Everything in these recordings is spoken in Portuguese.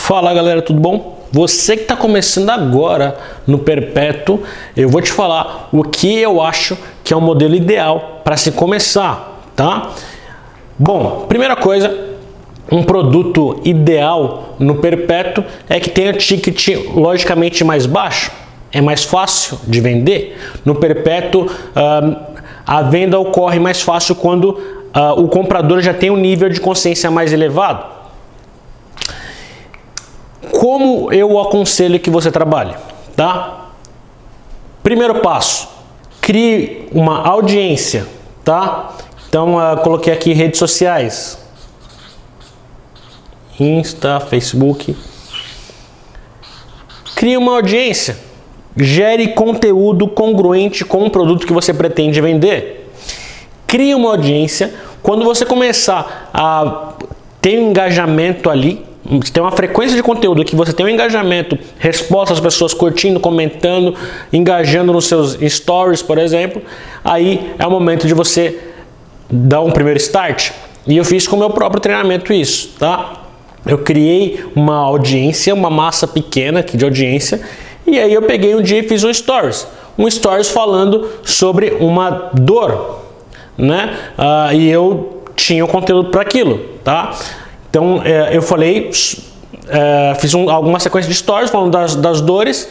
Fala galera, tudo bom? Você que está começando agora no Perpétuo, eu vou te falar o que eu acho que é o modelo ideal para se começar, tá? Bom, primeira coisa, um produto ideal no Perpétuo é que tenha ticket logicamente mais baixo, é mais fácil de vender. No Perpétuo, a venda ocorre mais fácil quando o comprador já tem um nível de consciência mais elevado. Como eu aconselho que você trabalhe, tá? Primeiro passo, crie uma audiência, tá? Então, coloquei aqui redes sociais, Insta, Facebook. Crie uma audiência, gere conteúdo congruente com o produto que você pretende vender. Crie uma audiência, quando você começar a ter um engajamento ali, tem uma frequência de conteúdo que você tem um engajamento, resposta às pessoas curtindo, comentando, engajando nos seus stories, por exemplo, aí é o momento de você dar um primeiro start. E eu fiz com o meu próprio treinamento isso, tá? Eu criei uma audiência, uma massa pequena aqui de audiência, e aí eu peguei um dia e fiz um stories falando sobre uma dor, né? E eu tinha o conteúdo para aquilo, tá? Então, eu falei, fiz alguma sequência de stories falando das dores.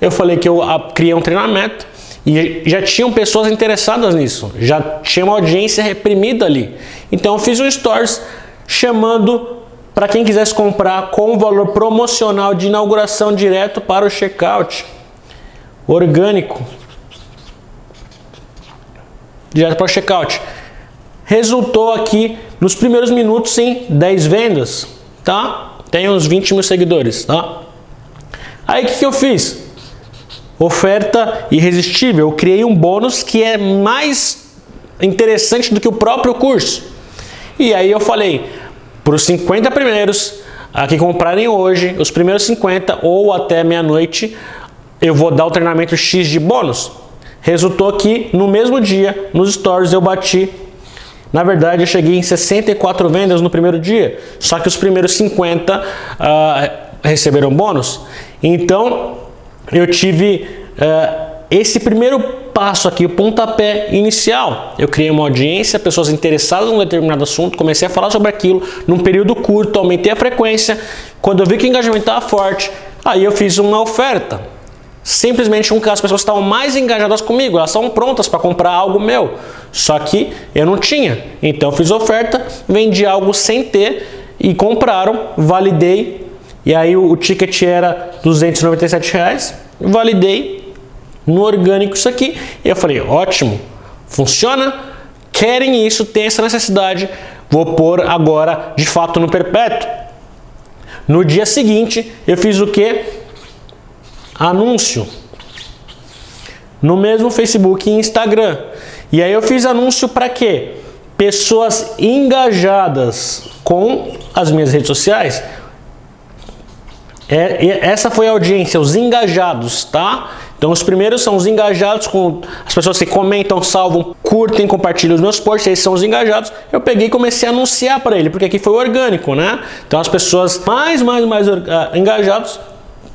Eu falei que eu criei um treinamento e já tinham pessoas interessadas nisso. Já tinha uma audiência reprimida ali. Então, eu fiz um stories chamando para quem quisesse comprar com um valor promocional de inauguração direto para o checkout. Orgânico. Direto para o checkout. Resultou aqui nos primeiros minutos em 10 vendas, tá? Tem uns 20 mil seguidores, tá? Aí o que eu fiz? Oferta irresistível. Eu criei um bônus que é mais interessante do que o próprio curso. E aí eu falei, para os 50 primeiros que comprarem hoje, os primeiros 50 ou até meia-noite, eu vou dar o treinamento X de bônus. Resultou que no mesmo dia, nos stories eu bati. Na verdade, eu cheguei em 64 vendas no primeiro dia, só que os primeiros 50 receberam bônus. Então, eu tive esse primeiro passo aqui, o pontapé inicial. Eu criei uma audiência, pessoas interessadas em um determinado assunto, comecei a falar sobre aquilo num período curto, aumentei a frequência. Quando eu vi que o engajamento estava forte, aí eu fiz uma oferta. Simplesmente as pessoas estavam mais engajadas comigo, elas estavam prontas para comprar algo meu, só que eu não tinha. Então eu fiz oferta, vendi algo sem ter e compraram, validei, e aí o ticket era R$297, validei no orgânico isso aqui, e eu falei, ótimo, funciona, querem isso, tem essa necessidade, vou pôr agora de fato no Perpétuo. No dia seguinte eu fiz o que? Anúncio no mesmo Facebook e Instagram. E aí eu fiz anúncio para quê? Pessoas engajadas com as minhas redes sociais. Essa foi a audiência, os engajados, tá? Então os primeiros são os engajados, com as pessoas que comentam, salvam, curtem, compartilham os meus posts, esses são os engajados. Eu peguei e comecei a anunciar para ele, porque aqui foi orgânico, né? Então as pessoas mais engajados,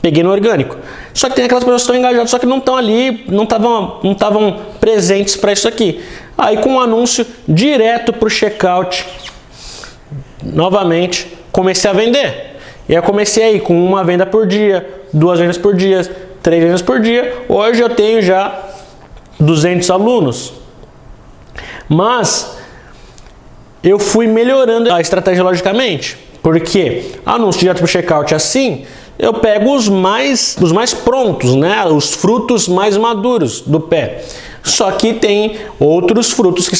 peguei no orgânico. Só que tem aquelas pessoas que estão engajadas, só que não estão ali, não estavam presentes para isso aqui. Aí com um anúncio direto para o checkout, novamente, comecei a vender. E aí eu comecei aí com uma venda por dia, 2 vendas por dia, 3 vendas por dia. Hoje eu tenho já 200 alunos. Mas eu fui melhorando a estratégia logicamente. Porque anúncio direto para o checkout assim, eu pego os mais prontos, né? Os frutos mais maduros do pé. Só que tem outros frutos que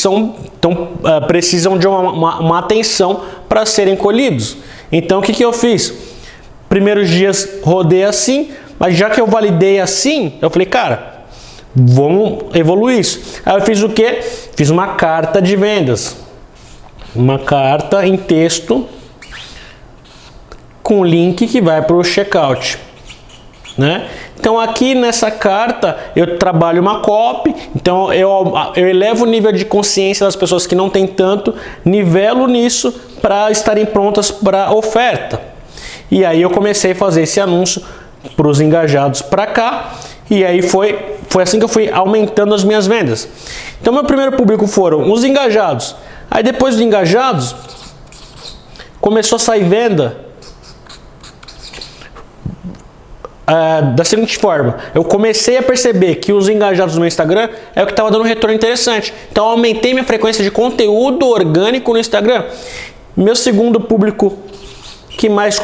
precisam de uma atenção para serem colhidos. Então o que eu fiz? Primeiros dias rodei assim, mas já que eu validei assim, eu falei, cara, vamos evoluir isso. Aí eu fiz o quê? Fiz uma carta de vendas. Uma carta em texto com link que vai para o checkout, né? Então aqui nessa carta eu trabalho uma copy, então eu elevo o nível de consciência das pessoas que não tem tanto, nivelo nisso para estarem prontas para a oferta. E aí eu comecei a fazer esse anúncio para os engajados para cá, e aí foi assim que eu fui aumentando as minhas vendas. Então meu primeiro público foram os engajados. Aí depois dos engajados, começou a sair venda da seguinte forma: eu comecei a perceber que os engajados no meu Instagram é o que estava dando um retorno interessante. Então eu aumentei minha frequência de conteúdo orgânico no Instagram. Meu segundo público que mais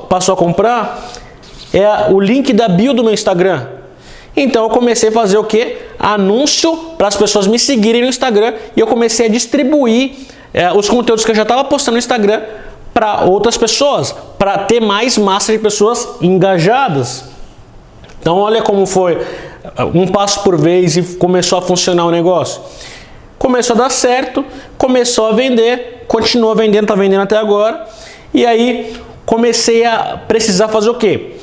passou a comprar, é o link da bio do meu Instagram. Então eu comecei a fazer o que? Anúncio para as pessoas me seguirem no Instagram, e eu comecei a distribuir os conteúdos que eu já estava postando no Instagram para outras pessoas, para ter mais massa de pessoas engajadas. Então olha como foi um passo por vez e começou a funcionar o negócio. Começou a dar certo, começou a vender, continua vendendo, está vendendo até agora. E aí comecei a precisar fazer o quê?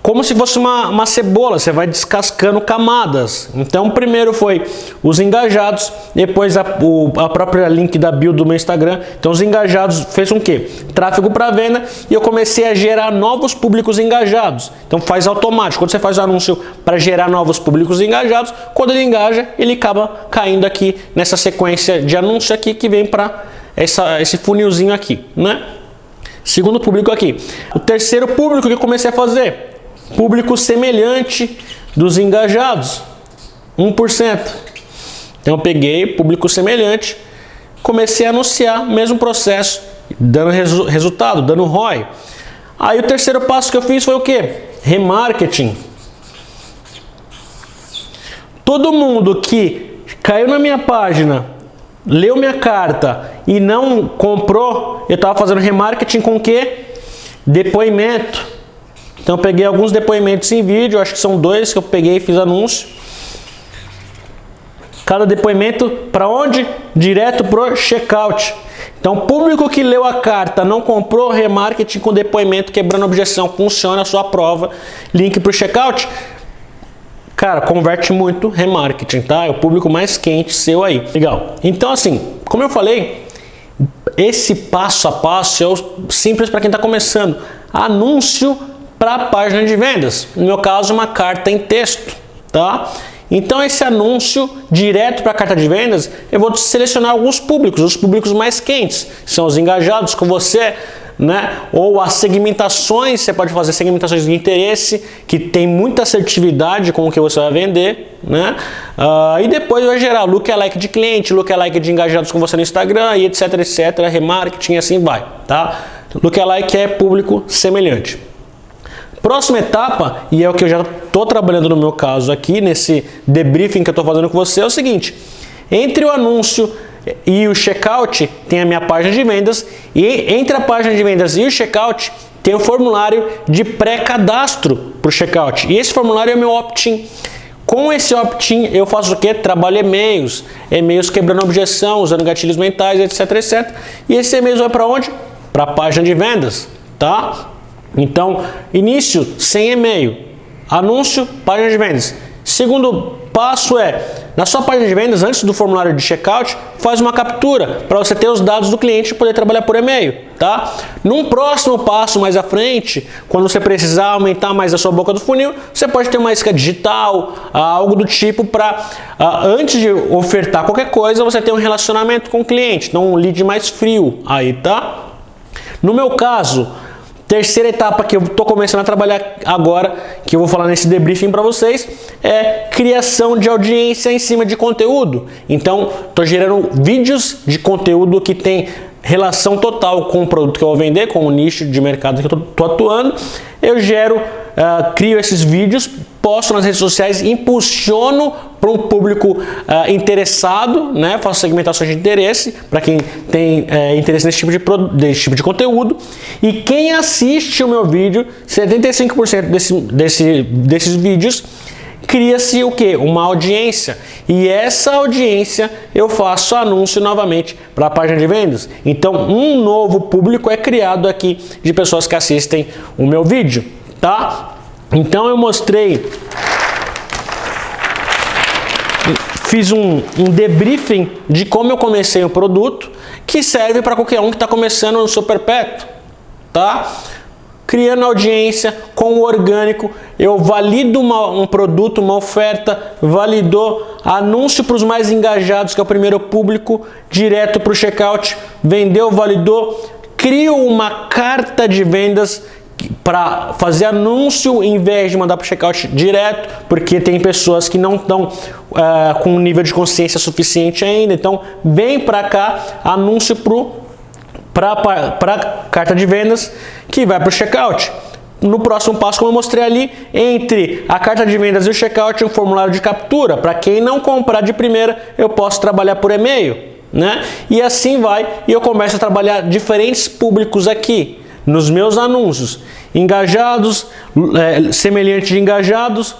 Como se fosse uma cebola, você vai descascando camadas. Então primeiro foi os engajados, depois a própria link da bio do meu Instagram. Então os engajados fez o quê? Tráfego para venda, e eu comecei a gerar novos públicos engajados. Então faz automático, quando você faz o anúncio para gerar novos públicos engajados, quando ele engaja, ele acaba caindo aqui nessa sequência de anúncio aqui que vem para esse funilzinho aqui, né? Segundo público aqui. O terceiro público que eu comecei a fazer, público semelhante dos engajados, 1%. Então eu peguei público semelhante, comecei a anunciar, mesmo processo, dando resultado, dando ROI. Aí o terceiro passo que eu fiz foi o quê? Remarketing. Todo mundo que caiu na minha página, leu minha carta e não comprou, eu estava fazendo remarketing com o quê? Depoimento. Então eu peguei alguns depoimentos em vídeo, acho que são 2 que eu peguei e fiz anúncio. Cada depoimento para onde? Direto pro checkout. Então público que leu a carta, não comprou, remarketing com depoimento, quebrando objeção, funciona a sua prova, link pro checkout. Cara, converte muito remarketing, tá? É o público mais quente seu aí. Legal. Então assim, como eu falei, esse passo a passo é o simples para quem está começando. Anúncio para a página de vendas, no meu caso uma carta em texto, tá? Então esse anúncio direto para a carta de vendas, eu vou selecionar alguns públicos, os públicos mais quentes, são os engajados com você, né? Ou as segmentações, você pode fazer segmentações de interesse, que tem muita assertividade com o que você vai vender, né? E depois vai gerar lookalike de cliente, lookalike de engajados com você no Instagram, e etc, remarketing, assim vai, tá? Lookalike é público semelhante. Próxima etapa, e é o que eu já estou trabalhando no meu caso aqui, nesse debriefing que eu estou fazendo com você, é o seguinte: entre o anúncio e o checkout tem a minha página de vendas, e entre a página de vendas e o checkout tem o formulário de pré-cadastro para o checkout, e esse formulário é o meu opt-in. Com esse opt-in eu faço o que? Trabalho e-mails quebrando objeção, usando gatilhos mentais, etc. E esse e-mail vai para onde? Para a página de vendas, tá? Então, início sem e-mail, anúncio, página de vendas. Segundo passo é, na sua página de vendas, antes do formulário de checkout, faz uma captura para você ter os dados do cliente e poder trabalhar por e-mail, tá? Num próximo passo mais à frente, quando você precisar aumentar mais a sua boca do funil, você pode ter uma isca digital, algo do tipo para, antes de ofertar qualquer coisa, você ter um relacionamento com o cliente, então um lead mais frio aí, tá? No meu caso, terceira etapa que eu estou começando a trabalhar agora, que eu vou falar nesse debriefing para vocês, é criação de audiência em cima de conteúdo. Então, estou gerando vídeos de conteúdo que tem relação total com o produto que eu vou vender, com o nicho de mercado que eu estou atuando. Eu crio esses vídeos, posto nas redes sociais, impulsiono para um público interessado, né? Faço segmentações de interesse para quem tem interesse nesse tipo de conteúdo. E quem assiste o meu vídeo, 75% desses vídeos, cria-se o que? Uma audiência. E essa audiência eu faço anúncio novamente para a página de vendas. Então um novo público é criado aqui de pessoas que assistem o meu vídeo, tá? Então eu fiz um debriefing de como eu comecei o produto, que serve para qualquer um que está começando no seu perpétuo, tá? criando audiência com o orgânico, eu valido um produto, uma oferta, validou, anúncio para os mais engajados, que é o primeiro público, direto para o checkout, vendeu, validou, crio uma carta de vendas para fazer anúncio em vez de mandar para o checkout direto, porque tem pessoas que não estão com um nível de consciência suficiente ainda, então vem para cá, anúncio para carta de vendas que vai para o checkout. No próximo passo, como eu mostrei ali, entre a carta de vendas e o checkout, um formulário de captura. Para quem não comprar de primeira, eu posso trabalhar por e-mail, né? E assim vai, e eu começo a trabalhar diferentes públicos aqui nos meus anúncios. Engajados, semelhante de engajados,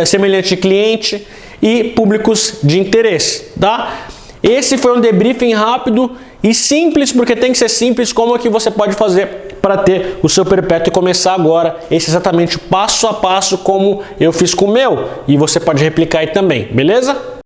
semelhante de cliente e públicos de interesse, tá? Esse foi um debriefing rápido e simples, porque tem que ser simples. Como é que você pode fazer para ter o seu perpétuo e começar agora? Esse é exatamente o passo a passo como eu fiz com o meu, e você pode replicar aí também, beleza?